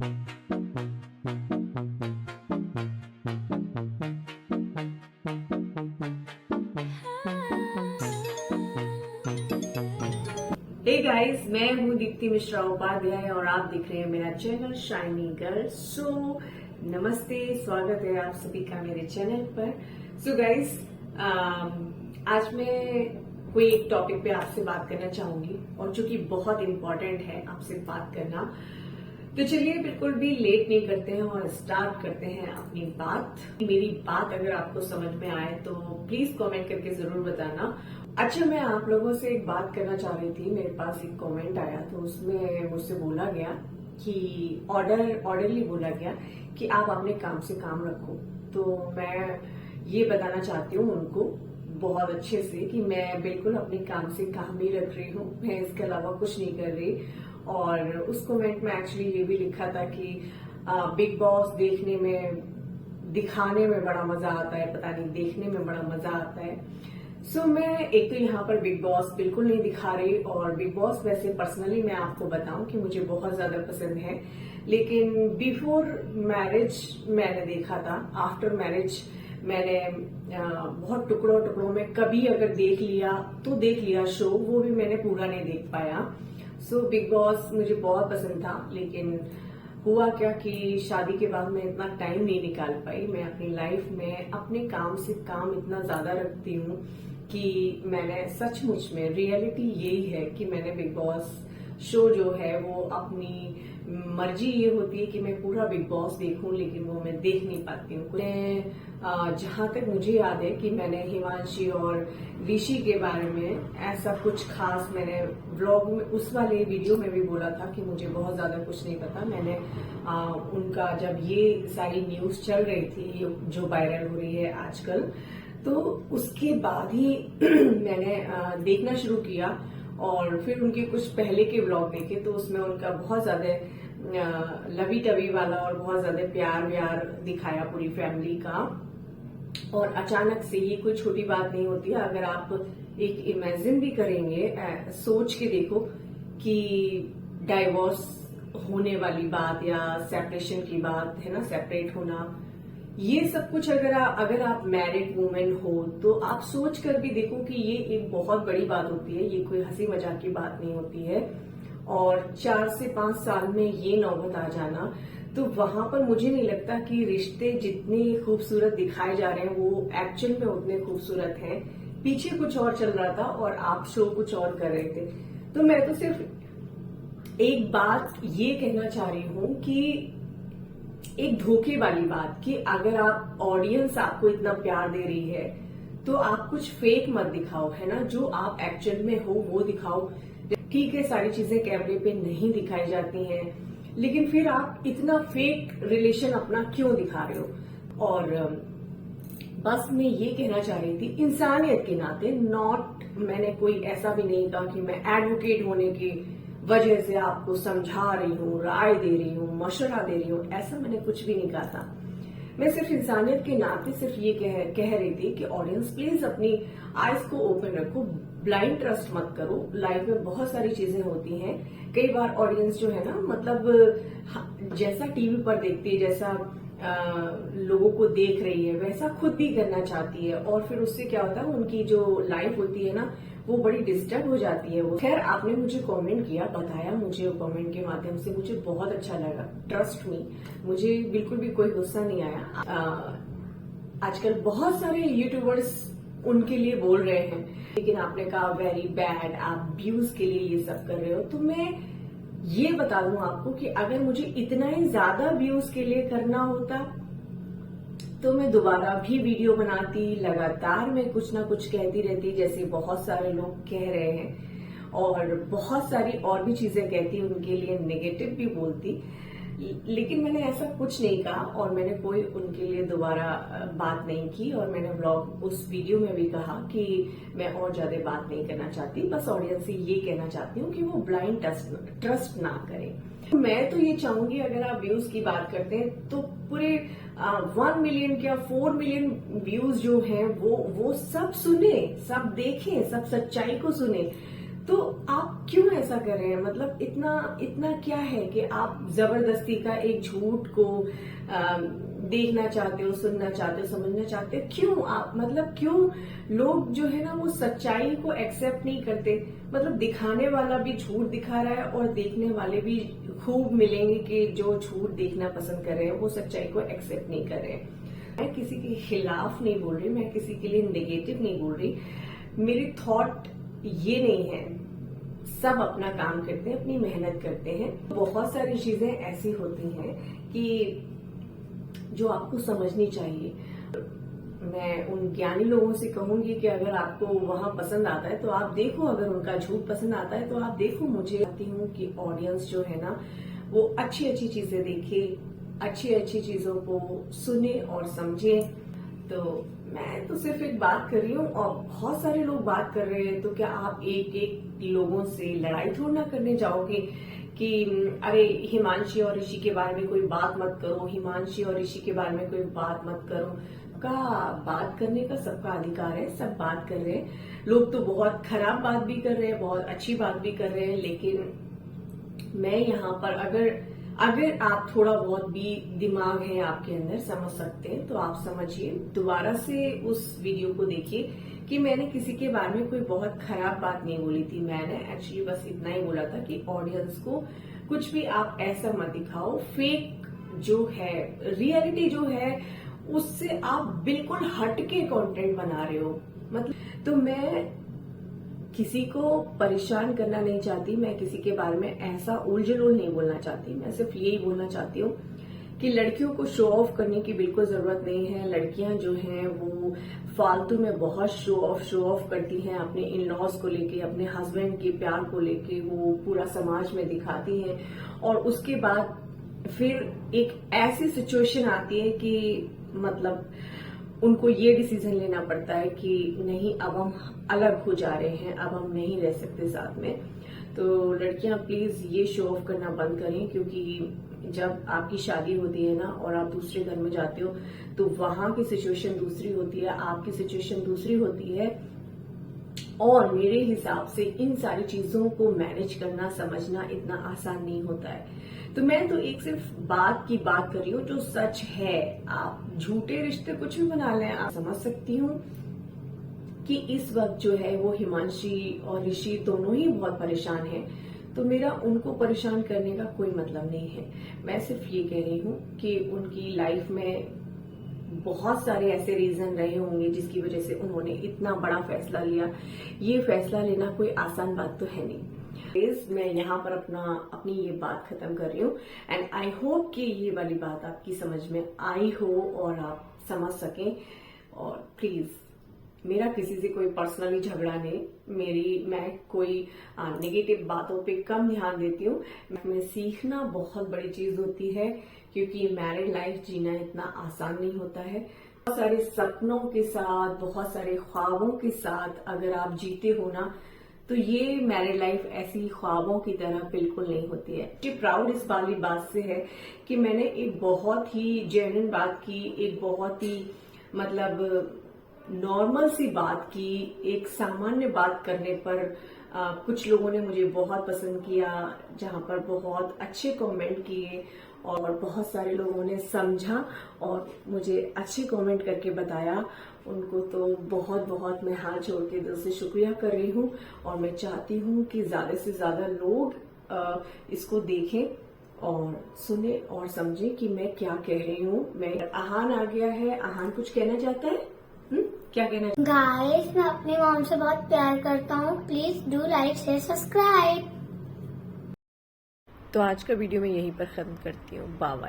Hey guys, मैं हूँ दीप्ति मिश्रा उपाध्याय और आप देख रहे हैं मेरा चैनल शाइनी गर्ल। सो नमस्ते, स्वागत है आप सभी का मेरे चैनल पर। सो गाइस, आज मैं कोई एक टॉपिक पे आपसे बात करना चाहूंगी और जो कि बहुत इम्पोर्टेंट है आपसे बात करना। तो चलिए बिल्कुल भी लेट नहीं करते हैं और स्टार्ट करते हैं अपनी बात। मेरी बात अगर आपको समझ में आए तो प्लीज कमेंट करके जरूर बताना। अच्छा, मैं आप लोगों से एक बात करना चाह रही थी। मेरे पास एक कमेंट आया तो उसमें मुझसे बोला गया कि ऑर्डरली बोला गया कि आप अपने काम से काम रखो। तो मैं ये बताना चाहती हूँ उनको बहुत अच्छे से कि मैं बिल्कुल अपने काम से काम ही रख रही हूँ, मैं इसके अलावा कुछ नहीं कर रही। और उस कमेंट में एक्चुअली ये भी लिखा था कि बिग बॉस देखने में, दिखाने में बड़ा मजा आता है, पता नहीं देखने में बड़ा मजा आता है। सो मैं एक तो यहाँ पर बिग बॉस बिल्कुल नहीं दिखा रही, और बिग बॉस वैसे पर्सनली मैं आपको बताऊं कि मुझे बहुत ज्यादा पसंद है, लेकिन बिफोर मैरिज मैंने देखा था। आफ्टर मैरिज मैंने बहुत टुकड़ों टुकड़ों में कभी अगर देख लिया तो देख लिया शो, वो भी मैंने पूरा नहीं देख पाया। सो बिग बॉस मुझे बहुत पसंद था, लेकिन हुआ क्या कि शादी के बाद मैं इतना टाइम नहीं निकाल पाई। मैं अपनी लाइफ में अपने काम से काम इतना ज्यादा रखती हूँ कि मैंने सचमुच में, रियलिटी यही है कि मैंने बिग बॉस शो जो है वो अपनी मर्जी ये होती है कि मैं पूरा बिग बॉस देखूं, लेकिन वो मैं देख नहीं पाती हूँ। जहां तक मुझे याद है कि मैंने हिमांशी और ऋषि के बारे में ऐसा कुछ खास मैंने व्लॉग में, उस वाले वीडियो में भी बोला था कि मुझे बहुत ज्यादा कुछ नहीं पता। मैंने उनका जब ये सारी न्यूज चल रही थी जो वायरल हो रही है आजकल, तो उसके बाद ही मैंने देखना शुरू किया। और फिर उनके कुछ पहले के व्लॉग देखे तो उसमें उनका बहुत ज्यादा लवी टवी वाला और बहुत ज्यादा प्यार व्यार दिखाया पूरी फैमिली का। और अचानक से, ये कोई छोटी बात नहीं होती है, अगर आप एक इमेजिन भी करेंगे, सोच के देखो कि डाइवोर्स होने वाली बात या सेपरेशन की बात है ना, सेपरेट होना, ये सब कुछ अगर आप मैरिड वुमेन हो तो आप सोच कर भी देखो कि ये एक बहुत बड़ी बात होती है, ये कोई हंसी मजाक की बात नहीं होती है। और 4 से 5 साल में ये नौबत आ जाना, तो वहां पर मुझे नहीं लगता कि रिश्ते जितने खूबसूरत दिखाए जा रहे हैं वो एक्चुअल में उतने खूबसूरत हैं। पीछे कुछ और चल रहा था और आप शो कुछ और कर रहे थे। तो मैं तो सिर्फ एक बात ये कहना चाह रही हूँ कि एक धोखे वाली बात कि अगर आप, ऑडियंस आपको इतना प्यार दे रही है तो आप कुछ फेक मत दिखाओ, है ना। जो आप एक्चुअल में हो वो दिखाओ। ठीक है, सारी चीजें कैमरे पे नहीं दिखाई जाती हैं, लेकिन फिर आप इतना फेक रिलेशन अपना क्यों दिखा रहे हो। और बस मैं ये कहना चाह रही थी इंसानियत के नाते, नॉट, मैंने कोई ऐसा भी नहीं कहा कि मैं एडवोकेट होने की वजह से आपको समझा रही हूँ, राय दे रही हूँ, मशवरा दे रही हूँ, ऐसा मैंने कुछ भी नहीं कहा था। मैं सिर्फ इंसानियत के नाते सिर्फ ये कह रही थी कि ऑडियंस प्लीज अपनी आइज को ओपन रखो, ब्लाइंड ट्रस्ट मत करो। लाइफ में बहुत सारी चीजें होती हैं। कई बार ऑडियंस जो है ना, मतलब जैसा टीवी पर देखती है, जैसा लोगों को देख रही है, वैसा खुद भी करना चाहती है, और फिर उससे क्या होता है, उनकी जो लाइफ होती है ना वो बड़ी डिस्टर्ब हो जाती है। वो खैर, आपने मुझे कमेंट किया, बताया मुझे कमेंट के माध्यम से, मुझे बहुत अच्छा लगा। ट्रस्ट मी, मुझे बिल्कुल भी कोई गुस्सा नहीं आया। आजकल बहुत सारे यूट्यूबर्स उनके लिए बोल रहे हैं, लेकिन आपने कहा वेरी बैड, आप व्यूज के लिए ये सब कर रहे हो। तो मैं ये बता दूं आपको कि अगर मुझे इतना ही ज्यादा व्यूज के लिए करना होता तो मैं दोबारा भी वीडियो बनाती, लगातार मैं कुछ ना कुछ कहती रहती, जैसे बहुत सारे लोग कह रहे हैं, और बहुत सारी और भी चीजें कहती, उनके लिए नेगेटिव भी बोलती। लेकिन मैंने ऐसा कुछ नहीं कहा, और मैंने कोई उनके लिए दोबारा बात नहीं की। और मैंने व्लॉग, उस वीडियो में भी कहा कि मैं और ज्यादा बात नहीं करना चाहती, बस ऑडियंस से ये कहना चाहती हूँ कि वो ब्लाइंड ट्रस्ट ना करें। मैं तो ये चाहूंगी, अगर आप व्यूज की बात करते हैं तो पूरे 1 मिलियन या 4 मिलियन व्यूज जो हैं वो सब सुने, सब देखें, सब सच्चाई को सुने। तो आप क्यों ऐसा कर रहे हैं? मतलब इतना इतना क्या है कि आप जबरदस्ती का एक झूठ को देखना चाहते हो, सुनना चाहते हो, समझना चाहते हो? क्यों आप, मतलब क्यों लोग जो है ना वो सच्चाई को एक्सेप्ट नहीं करते? मतलब दिखाने वाला भी झूठ दिखा रहा है और देखने वाले भी खूब मिलेंगे कि जो झूठ देखना पसंद कर रहे हैं वो सच्चाई को एक्सेप्ट नहीं कर रहे हैं। मैं किसी के खिलाफ नहीं बोल रही, मैं किसी के लिए नेगेटिव नहीं बोल रही, मेरी थॉट ये नहीं है। सब अपना काम करते हैं, अपनी मेहनत करते हैं। बहुत सारी चीजें ऐसी होती हैं कि जो आपको समझनी चाहिए। मैं उन ज्ञानी लोगों से कहूंगी कि अगर आपको वहां पसंद आता है तो आप देखो, अगर उनका झूठ पसंद आता है तो आप देखो। मुझे चाहती हूँ कि ऑडियंस जो है ना वो अच्छी अच्छी चीजें देखे, अच्छी अच्छी चीजों को सुने और समझे। तो मैं तो सिर्फ एक बात कर रही हूँ और बहुत सारे लोग बात कर रहे हैं, तो क्या आप एक एक लोगों से लड़ाई थोड़ा ना करने जाओगे कि अरे हिमांशी और ऋषि के बारे में कोई बात मत करो, हिमांशी और ऋषि के बारे में कोई बात मत करो। का बात करने का सबका अधिकार है, सब बात कर रहे हैं। लोग तो बहुत खराब बात भी कर रहे हैं, बहुत अच्छी बात भी कर रहे हैं, लेकिन मैं यहाँ पर अगर आप थोड़ा बहुत भी दिमाग है आपके अंदर, समझ सकते हैं तो आप समझिए। दोबारा से उस वीडियो को देखिए कि मैंने किसी के बारे में कोई बहुत खराब बात नहीं बोली थी। मैंने एक्चुअली बस इतना ही बोला था कि ऑडियंस को कुछ भी आप ऐसा मत दिखाओ, फेक जो है, रियलिटी जो है उससे आप बिल्कुल हटके कंटेंट बना रहे हो। मतलब तो मैं किसी को परेशान करना नहीं चाहती, मैं किसी के बारे में ऐसा उलझुल नहीं बोलना चाहती। मैं सिर्फ यही बोलना चाहती हूँ कि लड़कियों को शो ऑफ करने की बिल्कुल जरूरत नहीं है। लड़कियां जो हैं वो फालतू में बहुत शो ऑफ करती हैं, अपने इन लॉज को लेके, अपने हस्बैंड के प्यार को लेके वो पूरा समाज में दिखाती हैं। और उसके बाद फिर एक ऐसी सिचुएशन आती है कि मतलब उनको ये डिसीजन लेना पड़ता है कि नहीं, अब हम अलग हो जा रहे हैं, अब हम नहीं रह सकते साथ में। तो लड़कियां प्लीज ये शो ऑफ करना बंद करें, क्योंकि जब आपकी शादी होती है ना और आप दूसरे घर में जाते हो तो वहां की सिचुएशन दूसरी होती है, आपकी सिचुएशन दूसरी होती है। और मेरे हिसाब से इन सारी चीजों को मैनेज करना, समझना इतना आसान नहीं होता है। तो मैं तो एक सिर्फ बात की बात कर रही हूँ जो सच है। आप झूठे रिश्ते कुछ भी बना लें। आप समझ सकती हूँ कि इस वक्त जो है वो हिमांशी और ऋषि दोनों ही बहुत परेशान हैं, तो मेरा उनको परेशान करने का कोई मतलब नहीं है। मैं सिर्फ ये कह रही हूँ कि उनकी लाइफ में बहुत सारे ऐसे रीजन रहे होंगे जिसकी वजह से उन्होंने इतना बड़ा फैसला लिया। ये फैसला लेना कोई आसान बात तो है नहीं। मैं यहाँ पर अपनी ये बात खत्म कर रही हूँ एंड आई होप कि ये वाली बात आपकी समझ में आई हो और आप समझ सकें। और प्लीज, मेरा किसी से कोई पर्सनली झगड़ा नहीं, मैं कोई नेगेटिव बातों पे कम ध्यान देती हूँ। मैं सीखना बहुत बड़ी चीज होती है, क्योंकि मैरिड लाइफ जीना इतना आसान नहीं होता है। बहुत सारे सपनों के साथ, बहुत सारे ख्वाबों के साथ अगर आप जीते हो ना, तो ये मैरिड लाइफ ऐसी ख्वाबों की तरह बिल्कुल नहीं होती है। मुझे प्राउड इस वाली बात से है कि मैंने एक बहुत ही जेन्युइन बात की, एक बहुत ही मतलब नॉर्मल सी बात की, एक सामान्य बात करने पर कुछ लोगों ने मुझे बहुत पसंद किया, जहां पर बहुत अच्छे कमेंट किए और बहुत सारे लोगों ने समझा और मुझे अच्छे कमेंट करके बताया। उनको तो बहुत बहुत मैं हाथ जोड़ के दिल से शुक्रिया कर रही हूँ। और मैं चाहती हूँ कि ज्यादा से ज्यादा लोग इसको देखें और सुने और समझें कि मैं क्या कह रही हूँ। मैं आहान आ गया है, आहान कुछ कहना चाहता है? क्या कहना? गाइस, मैं अपनी मॉम से बहुत प्यार करता हूँ। Please do like, share, subscribe. तो आज का वीडियो मैं यहीं पर खत्म करती हूँ। Bye bye.